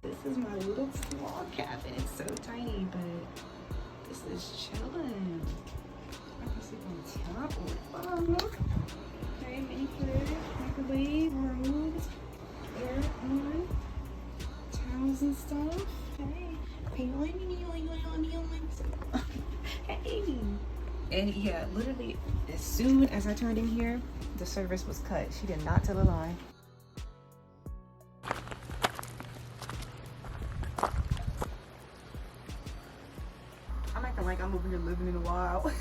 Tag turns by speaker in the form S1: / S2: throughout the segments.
S1: This is my little log cabin. It's so tiny, but this is chilling. I can sleep on top of it. Okay, mini fridge, microwave, robes, air on, towels and stuff. Hey, hey. And yeah, literally, as soon as I turned in here, the service was cut. She did not tell a lie. I'm acting like I'm over here living in the wild.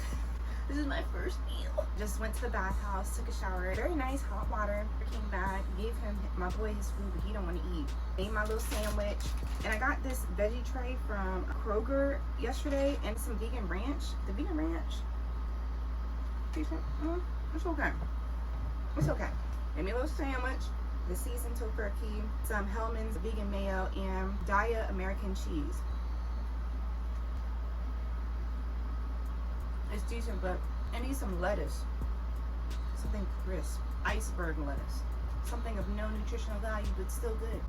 S1: This is my first meal. Just went to the bathhouse, took a shower, very nice hot water. I came back, gave him, my boy, his food, but he don't want to eat. Made my little sandwich. And I got this veggie tray from Kroger yesterday and some vegan ranch. The vegan ranch, it's okay. It's okay. Made me a little sandwich, the seasoned tofurkey, some Hellman's vegan mayo, and Daya American cheese. It's decent, but I need some lettuce. Something crisp. Iceberg lettuce. Something of no nutritional value, but still good.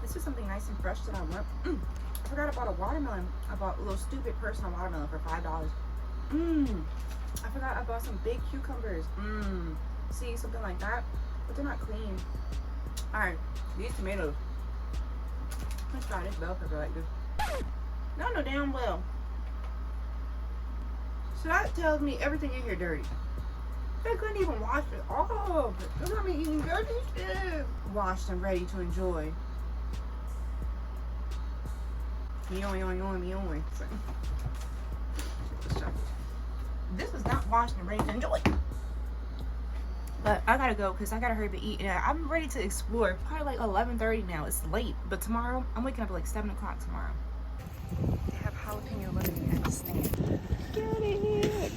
S1: This is something nice and fresh that I want. I forgot I bought a watermelon. I bought a little stupid personal watermelon for $5. I forgot I bought some big cucumbers. See, something like that. But they're not clean. Alright, these tomatoes. Let's try this bell pepper like this. No, no damn well. So that tells me everything in here dirty. They couldn't even wash it off. Look at me eating dirty shit. Washed and ready to enjoy. This is not washed and ready to enjoy. But I gotta go because I gotta hurry to eat. And I'm ready to explore. Probably like 11:30 now. It's late. But tomorrow, I'm waking up at like 7 o'clock tomorrow. They have jalapeno living at the stand. Get it.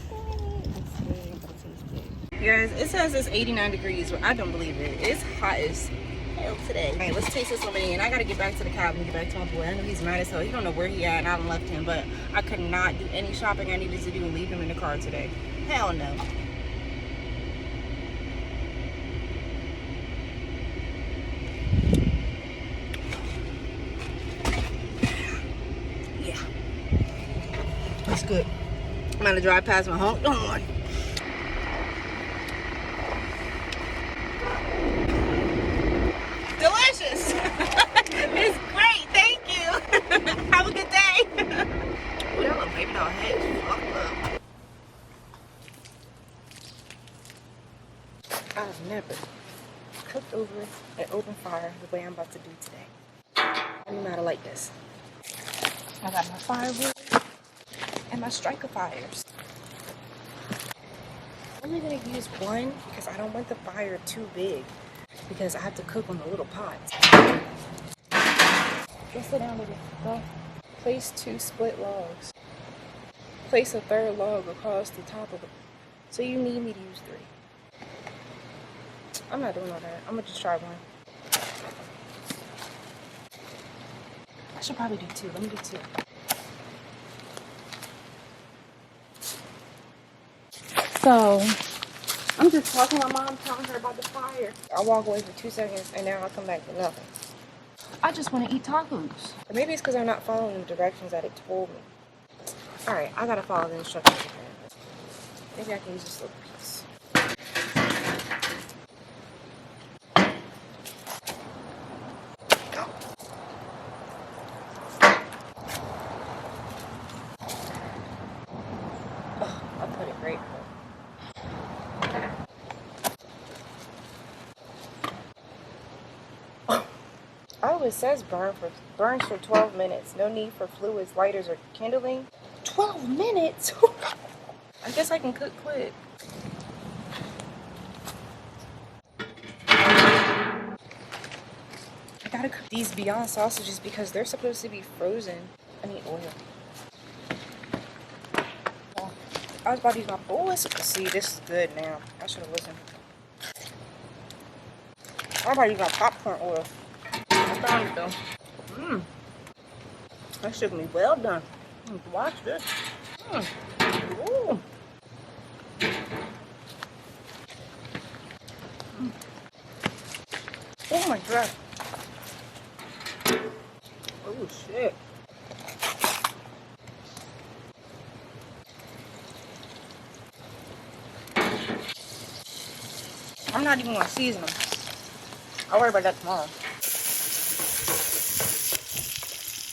S1: You guys, it says it's 89 degrees, but I don't believe it. It's hot as hell today. All right, let's taste this lemonade. And I gotta get back to the cabin and get back to my boy. I know he's mad as hell. He don't know where he at, and I done left him. But I could not do any shopping I needed to do and leave him in the car today. Hell no. Yeah, that's good. I'm gonna drive past my home. Come on. Delicious. It's great. Thank you. Have a good day. Ooh, that little baby doll head is fucked up. I've never cooked over an open fire the way I'm about to do today. I don't know how to like this. I got my firewood and my striker fires. I'm only going to use one because I don't want the fire too big because I have to cook on the little pots. Let's sit down with it. Go. Place 2 split logs. Place a 3rd log across the top of it. So you need me to use 3. I'm not doing all that. I'm going to just try one. I should probably do 2. Let me do 2. So, I'm just talking to my mom, telling her about the fire. I walk away for 2 seconds, and now I come back with nothing. I just want to eat tacos. Or maybe it's because I'm not following the directions that it told me. Alright, I gotta follow the instructions again. Maybe I can use this little piece. I'll put it right here. Oh, it says burns for 12 minutes. No need for fluids, lighters, or kindling. 12 minutes? I guess I can cook quick. I gotta cook these Beyond sausages because they're supposed to be frozen. I need oil. I was about to use my boys. See, this is good now. I should have listened. I'm about to use my popcorn oil. I found it though. Mmm. That should be well done. Watch this. Ooh. Oh my god. Oh shit. I'm not even gonna season them. I'll worry about that tomorrow.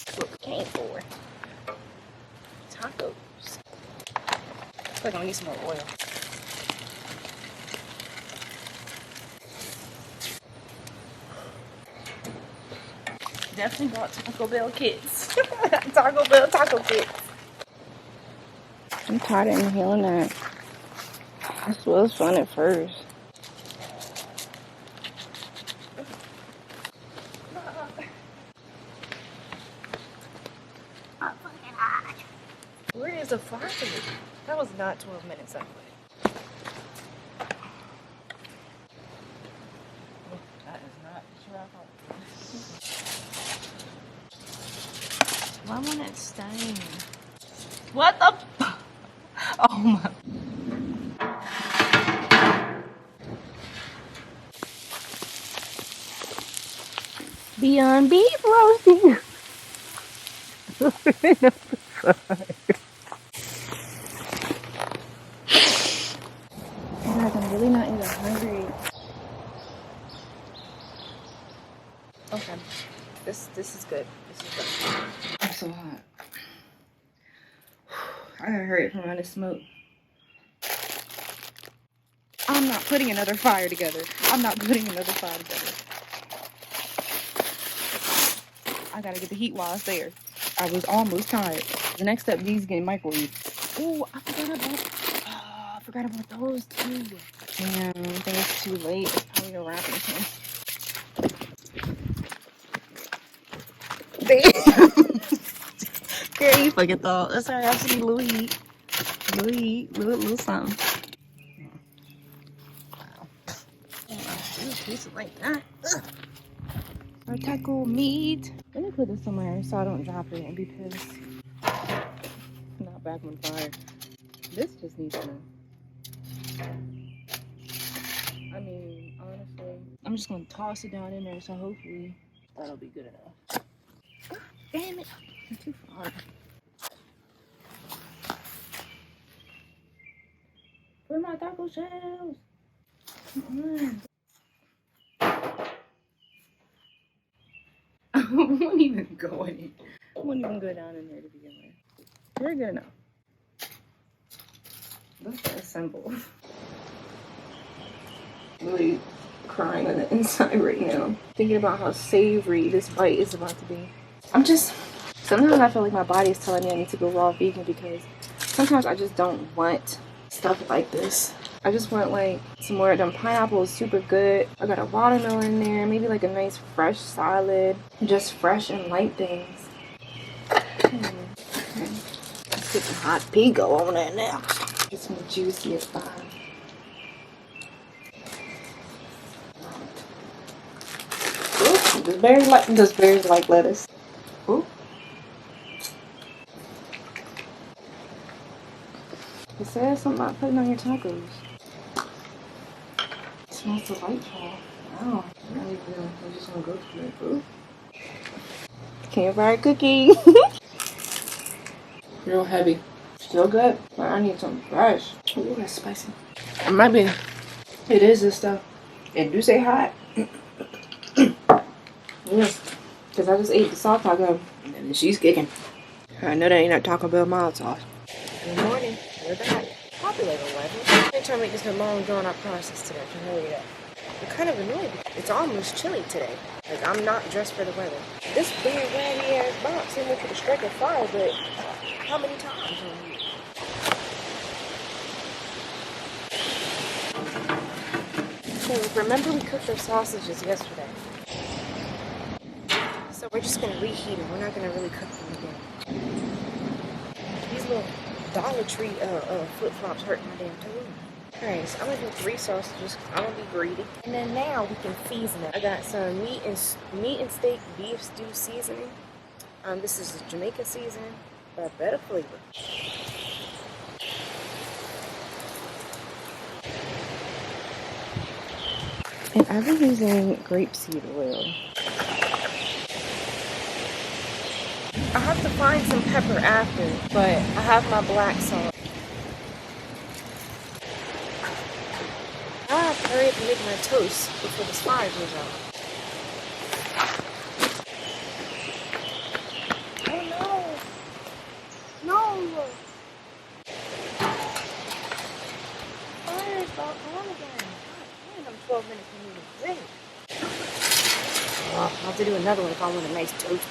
S1: That's what we came for. Tacos. I feel like I'm gonna need some more oil. Definitely bought Taco Bell kits. Taco Bell taco kits. I'm tired of inhaling that. This was fun at first. Where is the fire? That was not 12 minutes that way. That is not sure. Why won't it stain? What the? Oh my. Beyond beef roasting. Guys, I'm really not even hungry. Okay, this is good. This is good. I'm so hot. I got hurt from all this smoke. I'm not putting another fire together. I'm not putting another fire together. I gotta get the heat while it's there. I was almost tired. The next step, these getting microwaved. Oh, I forgot about those too. Damn, I think it's too late. It's probably a wrap in here. Girl, you fucking thought. That's alright, I see little heat. Little something. Wow. Pieces like that. Ugh. Our taco meat. Let me put this somewhere so I don't drop it and be pissed. Not back on fire. This just needs to. I mean, honestly, I'm just gonna toss it down in there, so hopefully that'll be good enough. Ah, damn it! I'm too far. Where are my taco shells? Come on. I won't even go in it. I won't even go down in there to begin with. You're good enough. Let's assemble. Really crying on the inside right now. Thinking about how savory this bite is about to be. Sometimes I feel like my body is telling me I need to go raw vegan because sometimes I just don't want stuff like this. I just want like some more of them pineapples, super good. I got a watermelon in there, maybe like a nice fresh salad. Just fresh and light things. Okay. Let's get some hot pico on that now. Get some juicy as fine. Does bears like lettuce? Ooh. It says something about putting on your tacos. It smells delightful. Wow. I'm just gonna go for it. Ooh. Campfire cookie. Real heavy. Still good, but I need something fresh. Ooh, that's spicy. It might be. It is this stuff. It do say hot. Yes, because I just ate the soft taco and she's kicking. I know that ain't that Taco Bell mild sauce. Good morning. We're back. Popular weather. They try to make this a long drawn out process today. I can tell you that. I'm kind of annoyed. It's almost chilly today. Like, I'm not dressed for the weather. This big raggy ass box in with the strike of fire, but how many times? So remember we cooked our sausages yesterday. So we're just gonna reheat them. We're not gonna really cook them again. These little Dollar Tree flip-flops hurt my damn toe. Alright, so I'm gonna do 3 sausages. I'm gonna be greedy. And then now we can season it. I got some meat and steak beef stew seasoning. This is the Jamaican seasoning, but better flavor. And I've been using grapeseed oil. I have to find some pepper after, but I have my black salt. I have to hurry up and make my toast before this fire goes out. Oh no! No! Fire's about on again. I'm 12 minutes from moving ready. I'll have to do another one if I want a nice toast.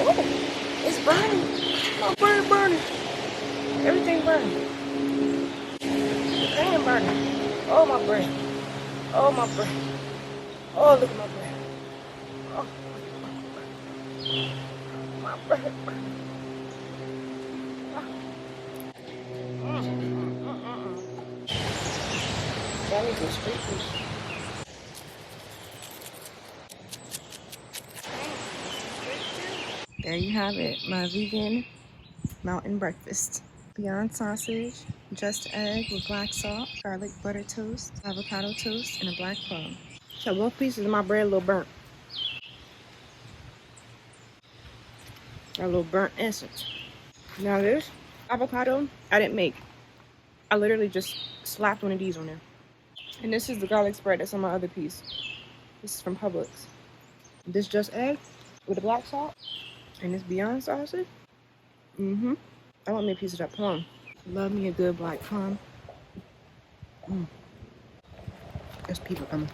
S1: Oh, it's burning. My bread burning. Everything burning. The pan burning. Oh, my bread. Oh, my bread. Oh, look at my bread. Oh, my bread. That needs some street food. There you have it, my vegan mountain breakfast. Beyond sausage, just egg with black salt, garlic butter toast, avocado toast, and a black plum. So both pieces of my bread a little burnt. Got a little burnt essence. Now this avocado, I didn't make. I literally just slapped one of these on there. And this is the garlic spread that's on my other piece. This is from Publix. This just egg with the black salt. And this Beyond sausage. I want me a piece of that plum. Love me a good black plum. There's people coming.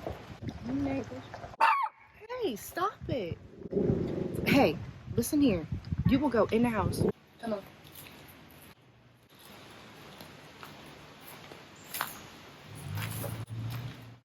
S1: Hey, stop it. Hey, listen here. You will go in the house. Come on.